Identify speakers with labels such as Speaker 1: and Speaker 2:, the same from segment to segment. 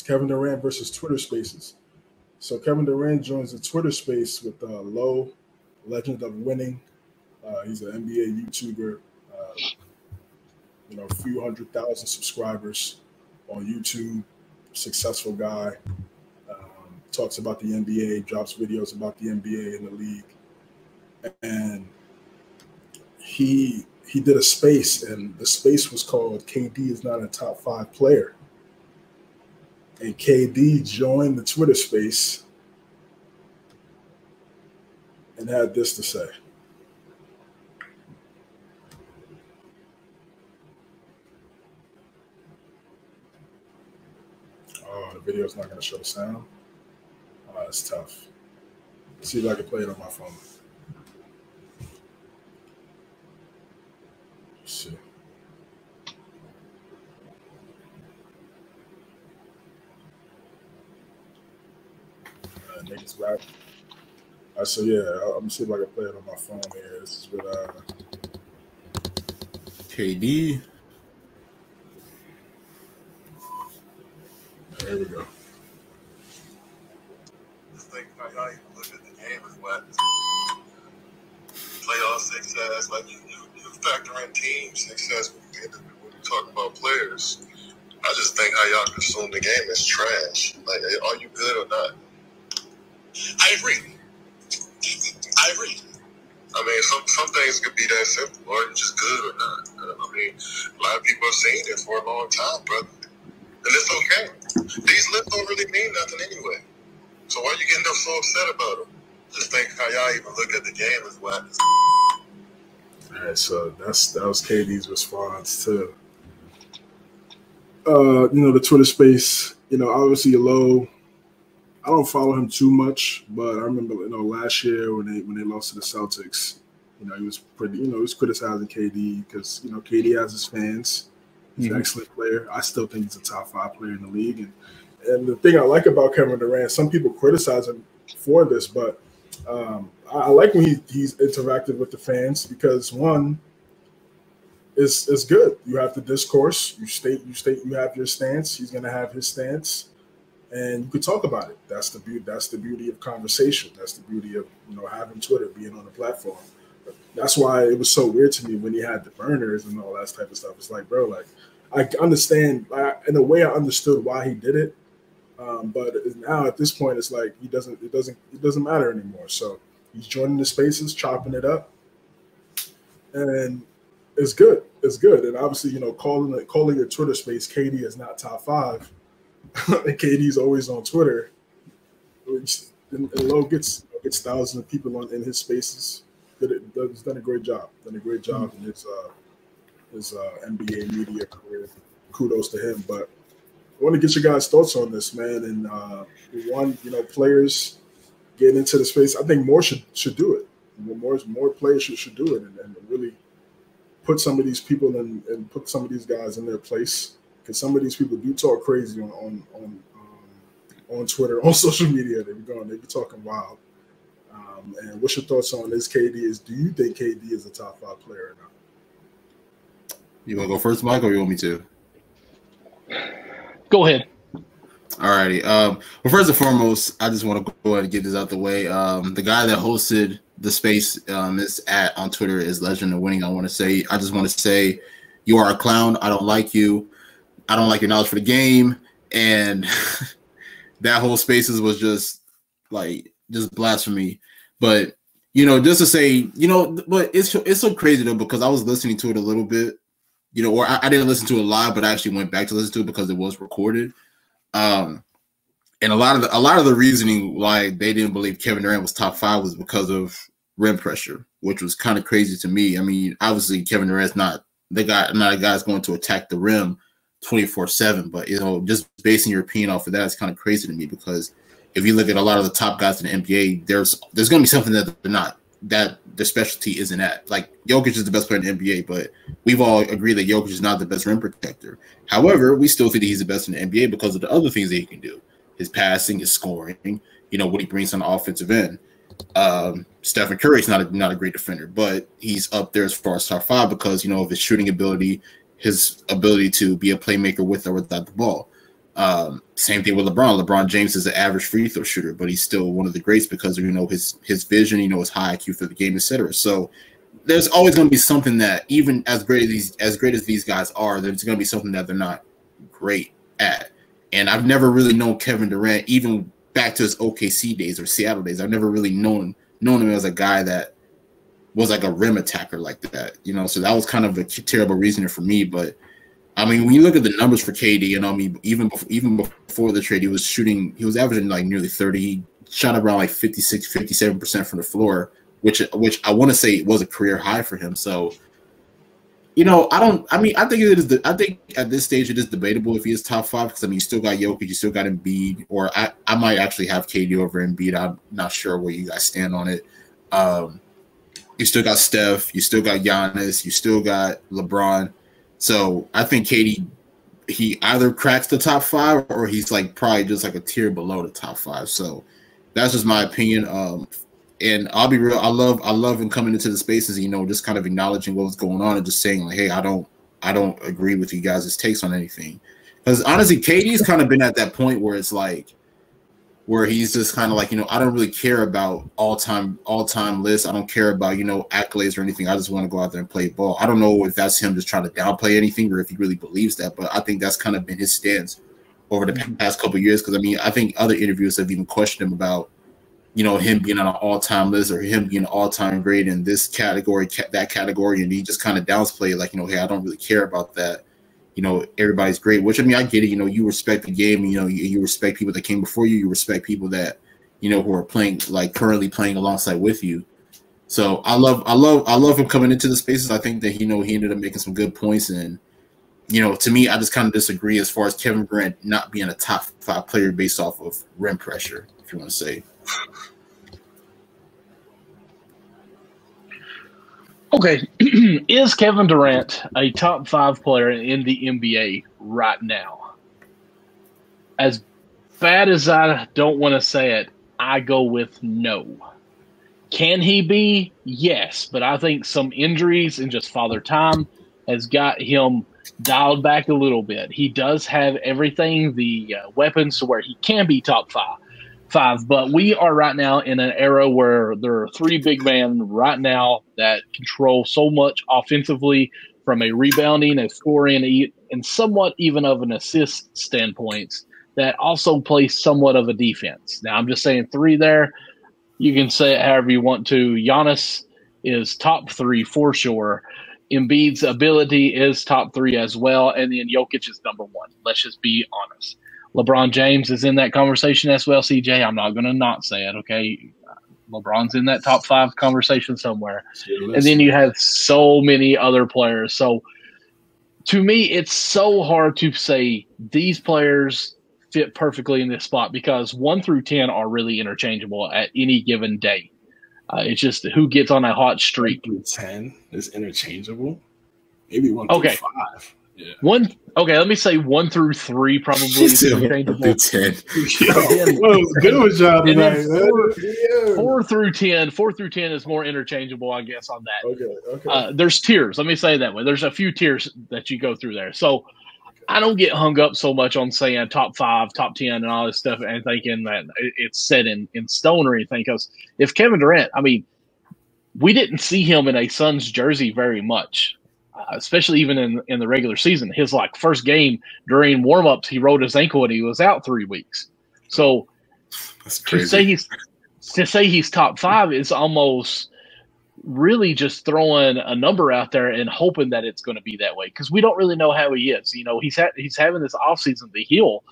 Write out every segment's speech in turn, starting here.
Speaker 1: Kevin Durant versus Twitter Spaces. So Kevin Durant joins the Twitter space with Low, legend of winning. He's an NBA YouTuber. A few 100,000 subscribers on YouTube. Successful guy. Talks about the NBA, drops videos about the NBA and the league. And he did a space, and the space was called KD is not a top 5 player. And KD joined the Twitter space and had this to say. Oh, the video's not going to show the sound. Oh, that's tough. Let's see if I can play it on my phone. Let's see. Niggas back. So yeah, I'm gonna see if I can play it on my phone here. This is with
Speaker 2: KD.
Speaker 1: There we go.
Speaker 3: Just think about how you look at the game as what playoff success, like you factor in team success when you talk about players. I just think how y'all consume the game is trash. Like, are you good or not? I agree. I mean, some things could be that simple. Are you just good or not? I mean, a lot of people have seen it for a long time, brother. And it's okay. These lists don't really mean nothing anyway. So why are you getting so upset about them? Just think how y'all even look at the game as well.
Speaker 1: All right, so that was KD's response to the Twitter space. Obviously Low. I don't follow him too much, but I remember last year when they lost to the Celtics, he was pretty he was criticizing KD because KD has his fans. He's an excellent player. I still think he's a top 5 player in the league. And the thing I like about Kevin Durant, some people criticize him for this, but I like when he's interacted with the fans because one, it's good. You have the discourse. You state you have your stance. He's gonna have his stance. And you could talk about it. That's the beauty. That's the beauty of conversation. That's the beauty of having Twitter, being on the platform. That's why it was so weird to me when he had the burners and all that type of stuff. It's like, bro, like I understand. In a way, I understood why he did it, but now at this point, it's like it doesn't matter anymore. So he's joining the spaces, chopping it up, and it's good. It's good. And obviously, calling your Twitter space KD is not top 5. And KD's always on Twitter. And Low gets thousands of people in his spaces. He's done a great job. In his NBA media career. Kudos to him. But I want to get your guys' thoughts on this, man. And players getting into the space. I think more should do it. More players should do it and really put some of these people and put some of these guys in their place. Because some of these people do talk crazy on Twitter, on social media. They be talking wild. And what's your thoughts on this? Do you think KD is a top 5 player or not?
Speaker 2: You want to go first, Mike, or you want me to?
Speaker 4: Go ahead.
Speaker 2: All righty. Well, first and foremost, I just want to go ahead and get this out the way. The guy that hosted the space is on Twitter is Legend of Winning. I just want to say, you are a clown. I don't like you. I don't like your knowledge for the game, and that whole spaces was just blasphemy. But just to say, but it's so crazy though because I was listening to it a little bit, or I didn't listen to it live, but I actually went back to listen to it because it was recorded. And a lot of the reasoning why they didn't believe Kevin Durant was top 5 was because of rim pressure, which was kind of crazy to me. I mean, obviously Kevin Durant's not a guy that's going to attack the rim 24/7, but just basing your opinion off of that is kind of crazy to me because if you look at a lot of the top guys in the NBA, there's going to be something that they're not, that their specialty isn't at. Like Jokic is the best player in the NBA, but we've all agreed that Jokic is not the best rim protector. However, we still think that he's the best in the NBA because of the other things that he can do: his passing, his scoring, what he brings on the offensive end. Stephen Curry's not a great defender, but he's up there as far as top 5 because of his shooting ability, his ability to be a playmaker with or without the ball. Same thing with LeBron. LeBron James is an average free throw shooter, but he's still one of the greats because of, his vision, his high IQ for the game, etc. So there's always going to be something that, even as great as these guys are, there's going to be something that they're not great at. And I've never really known Kevin Durant, even back to his OKC days or Seattle days. I've never really known him as a guy that was like a rim attacker like that. So that was kind of a terrible reasoner for me. But I mean, when you look at the numbers for KD, even before the trade, he was averaging like nearly 30. He shot around like 56, 57% from the floor, which I want to say was a career high for him. So, I think at this stage it is debatable if he is top 5, because you still got Jokic, you still got Embiid, or I might actually have KD over Embiid. I'm not sure where you guys stand on it. You still got Steph, you still got Giannis, you still got LeBron. So I think KD, he either cracks the top 5 or he's like probably just like a tier below the top 5. So that's just my opinion. And I'll be real, I love him coming into the spaces, just kind of acknowledging what was going on and just saying like, hey, I don't agree with you guys' takes on anything. Because honestly, KD's kind of been at that point where it's like, where he's just kind of like, I don't really care about all-time lists. I don't care about, accolades or anything. I just want to go out there and play ball. I don't know if that's him just trying to downplay anything or if he really believes that, but I think that's kind of been his stance over the past couple of years. Because, I think other interviews have even questioned him about, him being on an all-time list or him being an all-time great in this category, that category, and he just kind of downplayed like, hey, I don't really care about that. Everybody's great, which I get it. You respect the game. You respect people that came before you. You respect people that, who are playing, like currently playing alongside with you. So I love him coming into the spaces. I think that, he ended up making some good points. And, to me, I just kind of disagree as far as Kevin Durant not being a top 5 player based off of rim pressure, if you want to say.
Speaker 4: Okay, is Kevin Durant a top 5 player in the NBA right now? As bad as I don't want to say it, I go with no. Can he be? Yes, but I think some injuries and just father time has got him dialed back a little bit. He does have everything, the weapons to where he can be top 5, but we are right now in an era where there are 3 big men right now that control so much offensively from a rebounding, a scoring, and somewhat even of an assist standpoint that also play somewhat of a defense. Now, I'm just saying 3 there. You can say it however you want to. Giannis is top 3 for sure. Embiid's ability is top 3 as well, and then Jokic is number 1. Let's just be honest. LeBron James is in that conversation as well, CJ. I'm not going to not say it, okay? LeBron's in that top 5 conversation somewhere. And then you have so many other players. So to me, it's so hard to say these players fit perfectly in this spot because 1 through 10 are really interchangeable at any given day. It's just who gets on a hot streak.
Speaker 1: 1 through 10 is interchangeable? Maybe 1 through 5. Yeah.
Speaker 4: Let me say 1 through 3 probably is interchangeable.
Speaker 2: 10.
Speaker 1: Good with y'all tonight.
Speaker 4: 4 through 10 is more interchangeable, I guess, on that.
Speaker 1: Okay.
Speaker 4: There's tiers. Let me say it that way. There's a few tiers that you go through there. So I don't get hung up so much on saying top 5, top 10, and all this stuff and thinking that it's set in stone or anything. Because if Kevin Durant, we didn't see him in a Suns jersey very much. Especially even in the regular season. His first game during warmups, he rolled his ankle and he was out 3 weeks. So
Speaker 2: that's crazy.
Speaker 4: To say he's top 5 is almost really just throwing a number out there and hoping that it's going to be that way because we don't really know how he is. He's having this offseason to heal,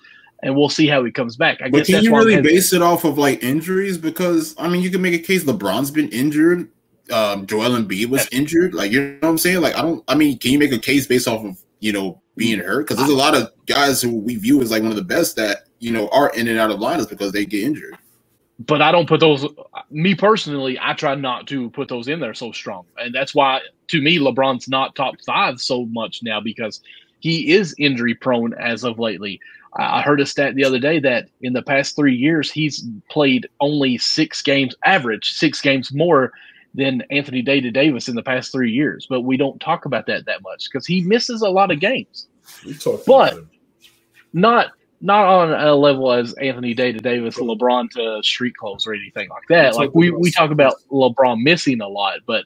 Speaker 4: and we'll see how he comes back.
Speaker 2: But can you really base it off of injuries? Because you can make a case LeBron's been injured. Joel Embiid was injured. You know what I'm saying? Can you make a case based off of, being hurt? Because there's a lot of guys who we view as one of the best that, are in and out of lineups because they get injured.
Speaker 4: But I don't put those, me personally, I try not to put those in there so strong. And that's why, to me, LeBron's not top 5 so much now because he is injury prone as of lately. I heard a stat the other day that in the past 3 years, he's played only 6 games, average 6 games more than Anthony Davis in the past 3 years. But we don't talk about that much because he misses a lot of games. But not not on a level as Anthony Davis, LeBron to street clothes or anything like that. Like we talk about LeBron missing a lot, but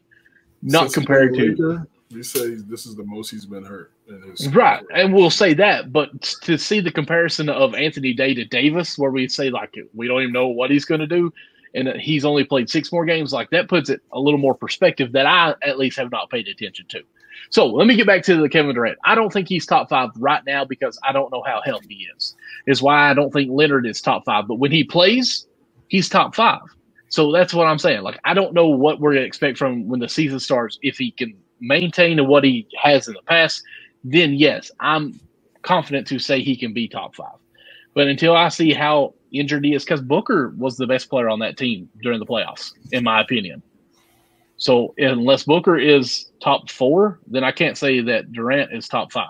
Speaker 4: not compared to.
Speaker 1: We say this is the most he's been hurt.
Speaker 4: Right, and we'll say that, but to see the comparison of Anthony to Davis, where we say like we don't even know what he's going to do, and he's only played 6 more games, like that puts it a little more perspective that I at least have not paid attention to. So let me get back to the Kevin Durant. I don't think he's top 5 right now because I don't know how healthy he is. Is why I don't think Leonard is top 5. But when he plays, he's top 5. So that's what I'm saying. Like I don't know what we're going to expect from when the season starts. If he can maintain what he has in the past, then yes, I'm confident to say he can be top 5. But until I see how injured he is, because Booker was the best player on that team during the playoffs, in my opinion. So unless Booker is top 4, then I can't say that Durant is top 5.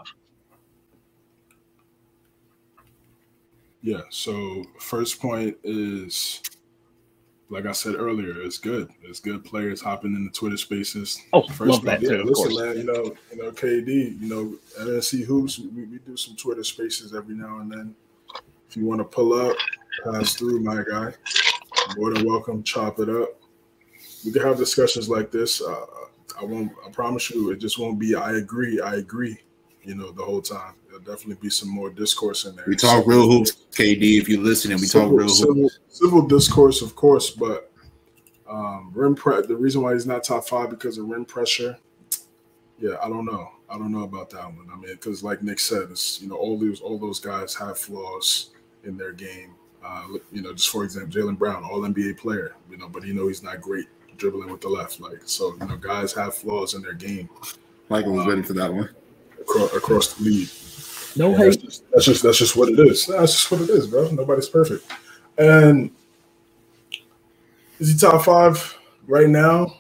Speaker 1: Yeah, so first point is, like I said earlier, it's good. It's good players hopping in the Twitter spaces.
Speaker 4: Oh, love that too, of course.
Speaker 1: Man, you know, KD, MNC Hoops, we do some Twitter spaces every now and then. If you want to pull up, pass through, my guy, more than welcome, chop it up. We can have discussions like this. I promise you, it just won't be I agree, the whole time. There'll definitely be some more discourse in there.
Speaker 2: We talk real hoops, KD. If you're listening, we talk real hoops.
Speaker 1: Civil discourse, of course, but the reason why he's not top 5 because of rim pressure. Yeah, I don't know. I don't know about that one. I mean, because like Nick said, it's, all those guys have flaws in their game. Just for example, Jaylen Brown, all NBA player, but he's not great dribbling with the left. So guys have flaws in their game.
Speaker 2: Michael was ready for that one.
Speaker 1: Across the league.
Speaker 4: No hate.
Speaker 1: That's just what it is. That's just what it is, bro. Nobody's perfect. And is he top 5 right now?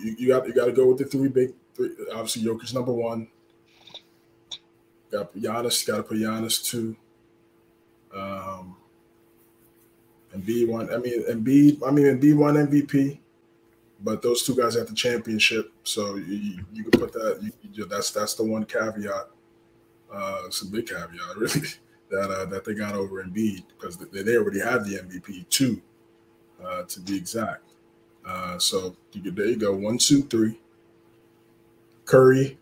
Speaker 1: You got to go with the three. Obviously, Jokic number 1. Got Giannis. Got to put Giannis 2. Embiid won. Embiid won MVP, but those 2 guys at the championship. So you can put that. That's the one caveat. It's a big caveat, really, that they got over Embiid because they already have the MVP 2, to be exact. So there you go. 1, 2, 3. Curry,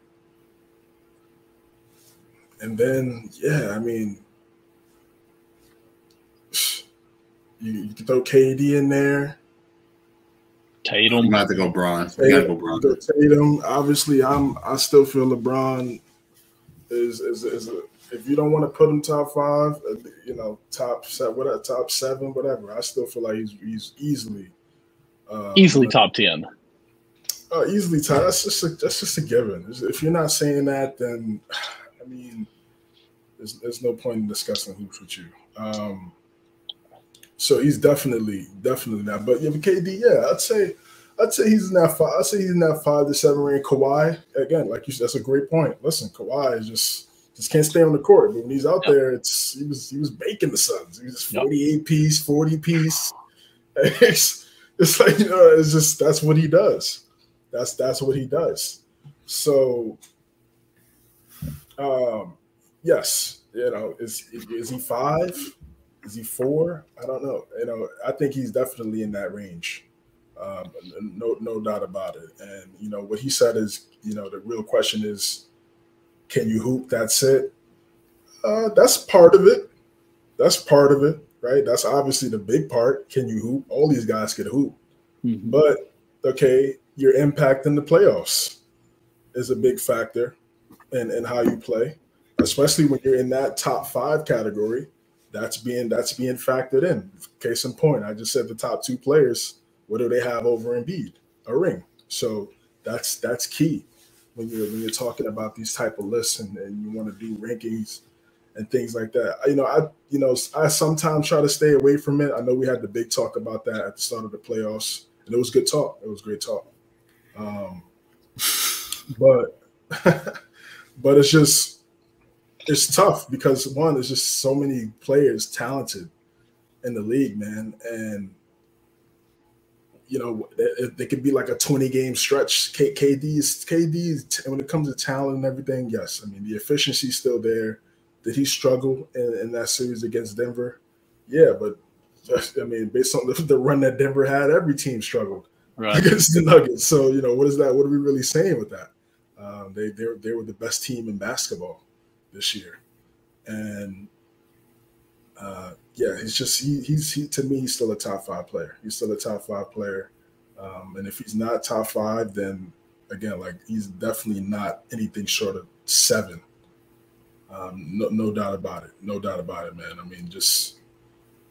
Speaker 1: and then you can throw KD in there.
Speaker 4: Tatum.
Speaker 2: You might have to go Bron.
Speaker 1: Tatum. Obviously, I still feel LeBron is if you don't want to put him top 5, top 7, whatever. I still feel like he's easily
Speaker 4: top 10.
Speaker 1: Easily top. That's just a given. If you're not saying that, then there's no point in discussing hoops with you. So he's definitely not. But KD, I'd say he's in that 5. I'd say he's in that 5 to 7 range. Kawhi, again, like you said, that's a great point. Listen, Kawhi is just can't stay on the court. But when he's out there, he was baking the Suns. He was 48 piece, 40 piece. It's like it's just that's what he does. That's what he does. So, yes, is he 5? Is he 4? I don't know. I think he's definitely in that range. No doubt about it. And what he said is, the real question is, can you hoop? That's it. That's part of it. Right? That's obviously the big part. Can you hoop? All these guys can hoop. Mm-hmm. But okay, your impact in the playoffs is a big factor in how you play, especially when you're in that top 5 category. That's being factored in. Case in point, I just said the top 2 players. What do they have over Embiid? A ring. So that's key when you're talking about these type of lists and you want to do rankings and things like that. I sometimes try to stay away from it. I know we had the big talk about that at the start of the playoffs, and it was good talk. It was great talk. But it's tough because one, there's just so many players talented in the league, man, and they could be like a 20-game stretch. KD's when it comes to talent and everything, yes, the efficiency's still there. Did he struggle in that series against Denver? Yeah, but I mean, based on the run that Denver had, every team struggled against the Nuggets. So, you know, what is that? What are we really saying with that? They were the best team in basketball this year, and yeah, he's just he to me he's still a top 5 player. He's still a top 5 player, and if he's not top 5, then again, like he's definitely not anything short of 7. No doubt about it. No doubt about it, man. I mean, just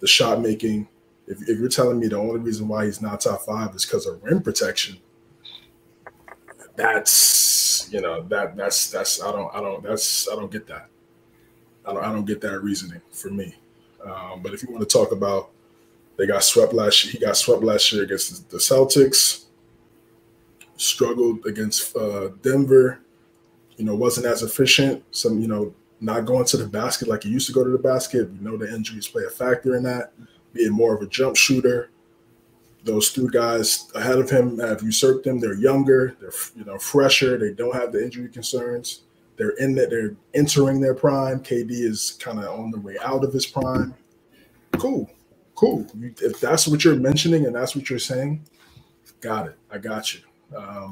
Speaker 1: the shot making. If you're telling me the only reason why he's not top 5 is because of rim protection, that's I don't get that. I don't get that reasoning for me. But if you want to talk about they got swept last year, he got swept last year against the Celtics. Struggled against Denver. You know, wasn't as efficient. Some not going to the basket like he used to go to the basket. We know the injuries play a factor in that. Being more of a jump shooter. Those 2 guys ahead of him have usurped him. They're younger. They're fresher. They don't have the injury concerns. They're entering their prime. KD is kind of on the way out of his prime. Cool. If that's what you're mentioning and that's what you're saying, got it. I got you.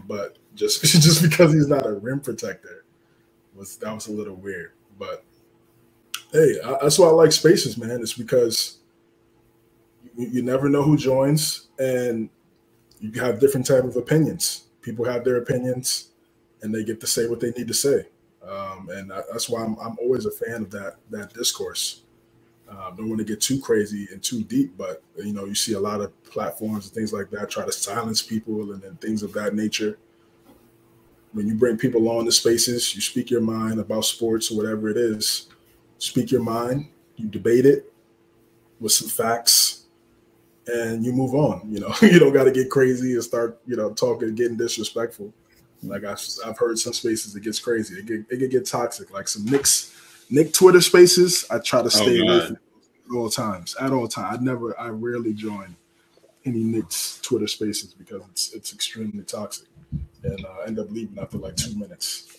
Speaker 1: But just because he's not a rim protector that was a little weird. But hey, that's why I like Spaces, man. It's because you never know who joins, and you have different type of opinions. People have their opinions, and they get to say what they need to say. And that's why I'm always a fan of that discourse. Don't want to get too crazy and too deep, but you see a lot of platforms and things like that try to silence people and things of that nature. When you bring people on the Spaces, you speak your mind about sports or whatever it is. Speak your mind. You debate it with some facts, and you move on. You don't got to get crazy and start talking, getting disrespectful. Like I've heard some Spaces, it gets crazy. It can get toxic. Like some Nick Twitter Spaces, I try to stay away from at all times. I rarely join any Nick's Twitter Spaces because it's extremely toxic, and I end up leaving after like 2 minutes.